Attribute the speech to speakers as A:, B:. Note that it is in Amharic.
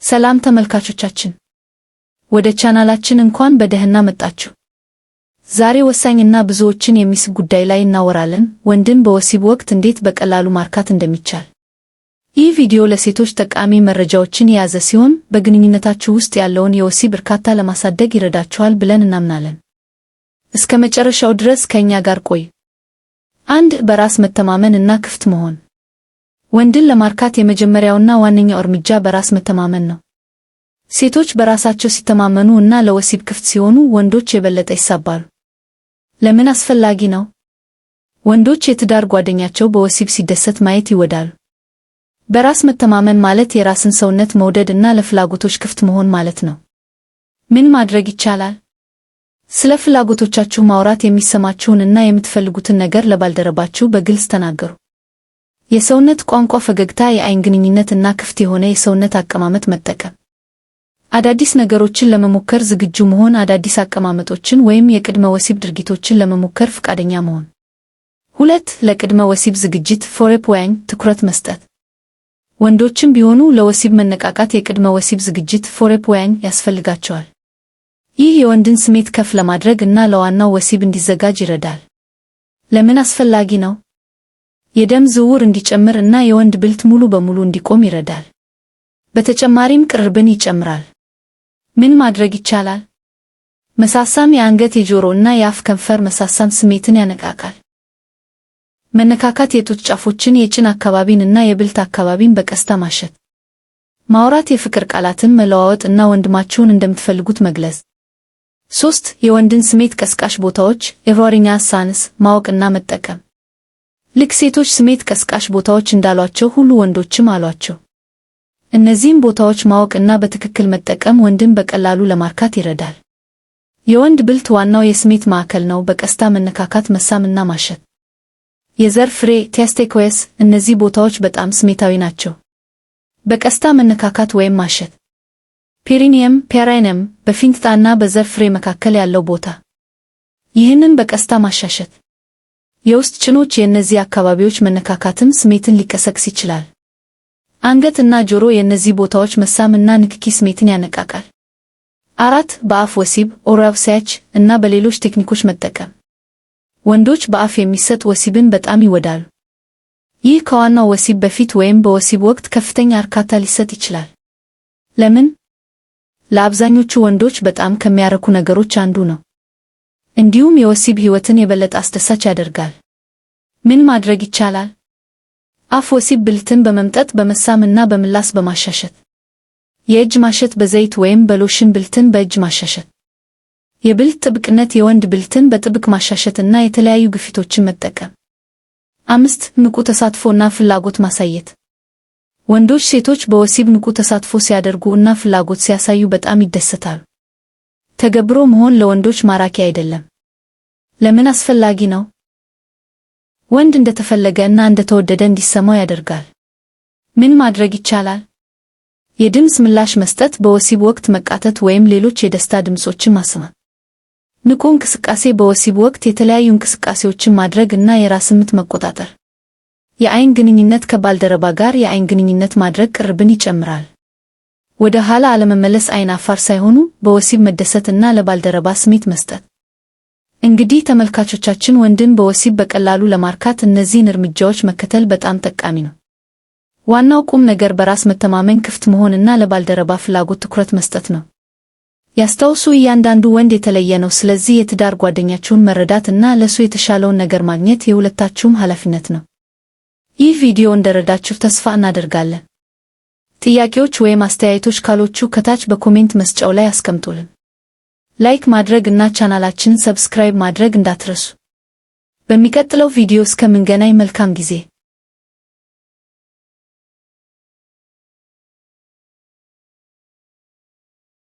A: ሰላም ተመልካቾቻችን፣ ወደ ቻናላችን እንኳን በደህና መጣችሁ። ዛሬ ወሳኝና ብዙዎችን የሚስብ ጉዳይ ላይ እናወራለን፣ ወንድን በወሲብ ወቅት እንዴት በቀላሉ ማርካት እንደሚቻል። ይህ ቪዲዮ ለሴቶች ጠቃሚ መረጃዎችን የያዘ ሲሆን በግንኙነታችሁ ውስጥ ያለውን የወሲብ እርካታ ለማሳደግ ይረዳችኋል ብለን እናምናለን። እስከ መጨረሻው ድረስ ከኛ ጋር ቆዩ። 1. በራስ መተማመን እና ክፍት መሆን። ወንድን ለማርካት የመጀመሪያውና ዋነኛው እርምጃ በራስ መተማመን ነው። ሴቶች በራሳቸው ሲተማመኑ እና ለወሲብ ክፍት ሲሆኑ ወንዶች የበለጠ ይሳባሉ። ለምን አስፈላጊ ነው? ወንዶች የትዳር ጓደኛቸው በወሲብ ሲደሰት ማየት ይወዳሉ። በራስ መተማመን ማለት የራስን ሰውነት መውደድ እና ለፍላጎቶች ክፍት መሆን ማለት ነው። ምን ማድረግ ይቻላል? ስለ ፍላጎቶቻችሁ ማውራት፣ የሚሰማችሁን እና የምትፈልጉትን ነገር ለባልደረባችሁ በግልጽ ተናገሩ። የሰውነት ቋንቋ፣ ፈገግታ፣ የአይን ግንኙነት እና ክፍት የሆነ የሰውነት አቀማመጥ መጠቀም። አዳዲስ ነገሮችን ለመሞከር ዝግጁ መሆን፣ አዳዲስ አቀማመጦችን ወይም የቅድመ ወሲብ ድርጊቶችን ለመሞከር ፈቃደኛ መሆን። 2. ለቅድመ ወሲብ ዝግጅት ፎሬፕላይንግ ትኩረት መስጠት። ወንዶችም ቢሆኑ ለወሲብ መነቃቃት የቅድመ ወሲብ ዝግጅት ፎሬፕላይንግ ያስፈልጋቸዋል። ይህ የወንድን ስሜት ከፍ ለማድረግ እና ለዋናው ወሲብ እንዲዘጋጅ ይረዳል። ለምን አስፈላጊ ነው? የደም ዝውውር እንዲጨምር እና የወንድ ብልት ሙሉ በሙሉ እንዲቆም ይረዳል። በተጨማሪም ቅርርብን ይጨምራል። ምን ማድረግ ይቻላል? መሳሳም፣ የአንገት፣ የጆሮ እና የአፍ ከንፈር መሳሳም ስሜትን ያነቃቃል። መነካካት፣ የጡት ጫፎችን፣ የጭን አካባቢን እና የብልት አካባቢን በቀስታ ማሸት። ማውራት፣ የፍቅር ቃላትን መለዋወጥ እና ወንድማችሁን እንደምትፈልጉት መግለጽ። 3. የወንድን ስሜት ቀስቃሽ ቦታዎች ኤቭሪኛ ሳንስ ማወቅና መጠቀም። ልክ ሴቶች ስሜት ቀስቃሽ ቦታዎች እንዳሏቸው ሁሉ ወንዶችም አሏቸው። እነዚህም ቦታዎች ማወቅና በትክክል መጠቀም ወንድን በቀላሉ ለማርካት ይረዳል። የወንድ ብልት ዋናው የስሜት ማዕከል ነው። በቀስታ መነካካት፣ መሳምና ማሸት። የዘር ፍሬ ቴስቲክልስ፣ እነዚህ ቦታዎች በጣም ስሜታዊ ናቸው። በቀስታ መነካካት ወይም ማሸት። ፔሪኒየም ፔራይነም፣ በፊንጢጣና በዘር ፍሬ መካከል ያለው ቦታ። ይህንን በቀስታ ማሻሸት። የውስጥ ጭኖች፣ የእነዚህ አካባቢዎች መነካካትም ስሜትን ሊቀሰቅስ ይችላል። አንገት እና ጆሮ፣ የእነዚህ ቦታዎች መሳም እና ንክኪ ስሜትን ያነቃቃል። 4. በአፍ ወሲብ ኦራል ሴክስ እና በሌሎች ቴክኒኮች መጠቀም። ወንዶች በአፍ የሚሰጥ ወሲብን በጣም ይወዳሉ። ይህ ከዋናው ወሲብ በፊት ወይም በወሲብ ወቅት ከፍተኛ እርካታ ሊሰጥ ይችላል። ለምን? ለአብዛኞቹ ወንዶች በጣም ከሚያረኩ ነገሮች አንዱ ነው። እንዲሁም የወሲብ ሕይወትን የበለጠ አስደሳች ያደርጋል። ምን ማድረግ ይቻላል? አፍ ወሲብ ብልትን በመምጠጥ በመሳም እና በምላስ በማሻሸት። የእጅ ማሸት፣ በዘይት ወይም በሎሽን ብልትን በእጅ ማሻሸት። የብልት ጥብቅነት፣ የወንድ ብልትን በጥብቅ ማሻሸት እና የተለያዩ ግፊቶችን መጠቀም። 5. ንቁ ተሳትፎ እና ፍላጎት ማሳየት። ወንዶች ሴቶች በወሲብ ንቁ ተሳትፎ ሲያደርጉ እና ፍላጎት ሲያሳዩ በጣም ይደሰታሉ። ተገብሮ መሆን ለወንዶች ማራኪ አይደለም። ለምን አስፈላጊ ነው? ወንድ እንደተፈለገ እና እንደተወደደ እንዲሰማው ያደርጋል። ምን ማድረግ ይቻላል? የድምፅ ምላሽ መስጠት፣ በወሲብ ወቅት መቃተት ወይም ሌሎች የደስታ ድምጾችን ማሰማት። ንቁ እንቅስቃሴ፣ በወሲብ ወቅት የተለያዩ እንቅስቃሴዎችን ማድረግ እና የራስን ምት መቆጣጠር። የአይን ግንኙነት፣ ከባልደረባ ጋር የአይን ግንኙነት ማድረግ ቅርብን ይጨምራል። ወደ ኋላ አለመመለስ፣ አይን አፋር ሳይሆኑ በወሲብ መደሰት እና ለባልደረባ ስሜት መስጠት። እንግዲህ ተመልካቾቻችን፣ ወንድን በወሲብ በቀላሉ ለማርካት እነዚህን እርምጃዎች መከተል በጣም ጠቃሚ ነው። ዋናው ቁም ነገር በራስ መተማመን፣ ክፍት መሆን እና ለባልደረባ ፍላጎት ትኩረት መስጠት ነው። ያስታውሱ፣ እያንዳንዱ ወንድ የተለየ ነው። ስለዚህ የትዳር ጓደኛችሁን መረዳት እና ለሱ የተሻለውን ነገር ማግኘት የሁለታችሁም ኃላፊነት ነው። ይህ ቪዲዮ እንደረዳችሁ ተስፋ እናደርጋለን። ጥያቄዎች ወይም አስተያየቶች ካሏችሁ ከታች በኮሜንት መስጫው ላይ አስቀምጡልን። ላይክ ማድረግ እና ቻናላችንን ሰብስክራይብ ማድረግ እንዳትረሱ። በሚቀጥለው ቪዲዮ እስከምንገናኝ መልካም ጊዜ።